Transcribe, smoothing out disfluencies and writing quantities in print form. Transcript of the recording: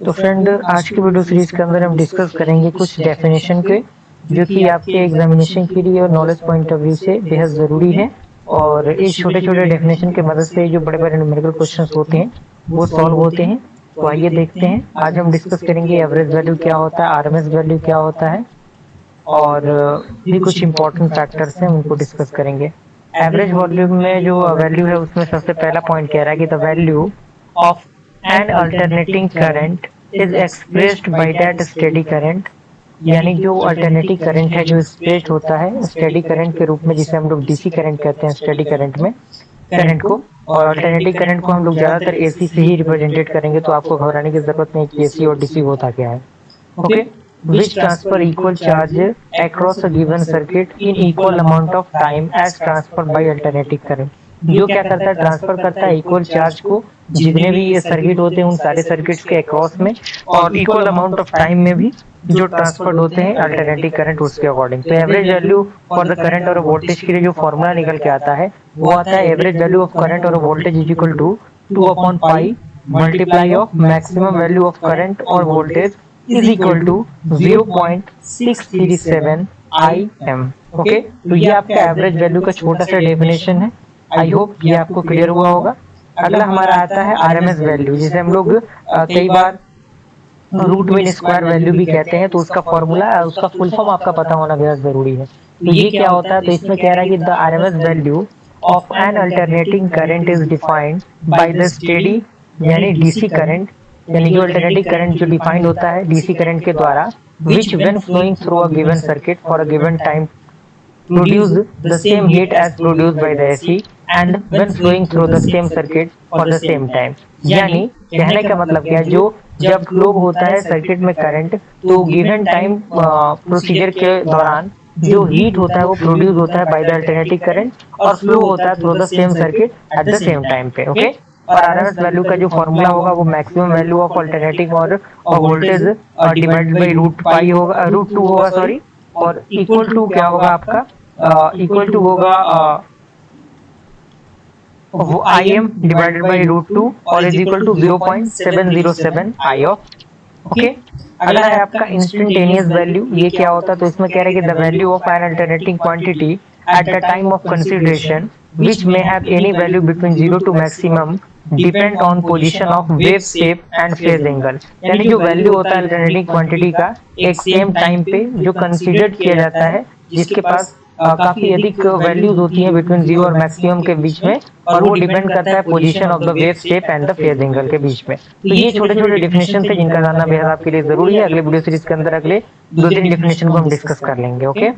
तो फ्रेंड, आज की वीडियो सीरीज के अंदर हम डिस्कस करेंगे कुछ डेफिनेशन के, जो कि आपके एग्जामिनेशन के लिए और नॉलेज पॉइंट ऑफ व्यू से बेहद ज़रूरी है। और इस छोटे छोटे डेफिनेशन की मदद से जो बड़े बड़े न्यूमेरिकल क्वेश्चंस होते हैं वो सॉल्व होते हैं। तो आइए देखते हैं। आज हम डिस्कस करेंगे एवरेज वैल्यू क्या होता है, आरएमएस वैल्यू क्या होता है, और भी कुछ इंपॉर्टेंट फैक्टर्स हैं उनको डिस्कस करेंगे। एवरेज वॉल्यूम में जो वैल्यू है उसमें सबसे पहला पॉइंट कह रहा है कि the value of N alternating current is expressed by that steady current, यानी जो अल्टरनेटिव करंट है जो एक्सप्रेस्ड होता है स्टेडी करंट के रूप में, जिसे हम लोग डीसी करंट कहते हैं स्टेडी करंट में करंट को। और अल्टरनेटिव करंट को हम लोग ज्यादातर एसी से ही रिप्रेजेंटेट करेंगे, तो आपको घबराने की जरूरत नहीं कि एसी और डीसी होता क्या है। Okay, which transfer equal charge across a given circuit in equal amount of time as transferred by alternating current। जो क्या करता है, ट्रांसफर करता है इक्वल चार्ज को जितने भी ये सर्किट होते हैं उन सारे सर्किट्स के अक्रॉस में, और इक्वल अमाउंट ऑफ टाइम में भी जो ट्रांसफर होते हैं अल्टरनेटिव करंट उसके अकॉर्डिंग। तो average value for the current और वोल्टेज के लिए जो फॉर्मूला निकल के आता है वो आता है एवरेज वैल्यू ऑफ करंट और वोल्टेज इज इक्वल टू 2/पाई multiply of maximum value of current और voltage is equal to 0.637 IM। Okay, तो ये आपका एवरेज वैल्यू का छोटा सा डेफिनेशन है। आई होप ये आपको क्लियर हुआ होगा। अगला हमारा आता है आरएमएस वैल्यू, जिसे हम लोग कई बार रूट मीन स्क्वायर वैल्यू भी कहते हैं। तो उसका फॉर्मूला, उसका फुल फॉर्म आपका पता होना बेहद जरूरी है। तो ये क्या होता है, तो इसमें कह रहा है कि the RMS value of N alternating current is defined by the steady, यानी डीसी करंट, यानी जो अल्टरनेटिव करंट जो डिफाइंड होता है डीसी करंट के द्वारा, which when flowing through a given circuit for a given time produce the same heat as produced by the AC and when flowing through the same circuit for the same time। यानी कहने का मतलब क्या है, जो जब flow होता है सर्किट में करंट, तो गिवन टाइम प्रोसीजर के दौरान जो हीट होता है वो प्रोड्यूस होता है बाय द अल्टरनेटिव करंट और फ्लो होता है through the same circuit at the same time पे। ओके, और आरएमएस वैल्यू का जो फॉर्मूला होगा वो मैक्सिमम वैल्यू ऑफ अल्टरनेटिव और voltage divided by root pi होगा, रूट 2 होगा, सॉरी, और इक्वल टू क्या होगा आपका, इक्वल टू होगा IM डिवाइडेड बाय रूट 2 और is equal to 0.707 I of. Okay, अगला है आपका इंस्टेंटेनियस वैल्यू। ये क्या होता है, तो इसमें कह रहे हैं कि the value of N alternating quantity at the time of consideration which may have any value between 0 to maximum depend on position of wave shape and phase angle। यानी जो वैल्यू होता है अल्टरनेटिंग क्वांटिटी का एक same time पे जो considered किया जाता है, जिसके पास काफी अधिक वैल्यूज होती हैं बिटवीन 0 और मैक्सिमम के बीच में, और वो डिपेंड करता है position of the wave shape and the phase angle के बीच में। तो ये छोटे छोटे डेफिनेशन थे जिनका जानना बेहद आपके लिए जरूरी है। अगले वीडियो सीरीज के अंदर अगले 2-3 डेफिनेशन को हम डिस्कस कर लेंगे। ओके।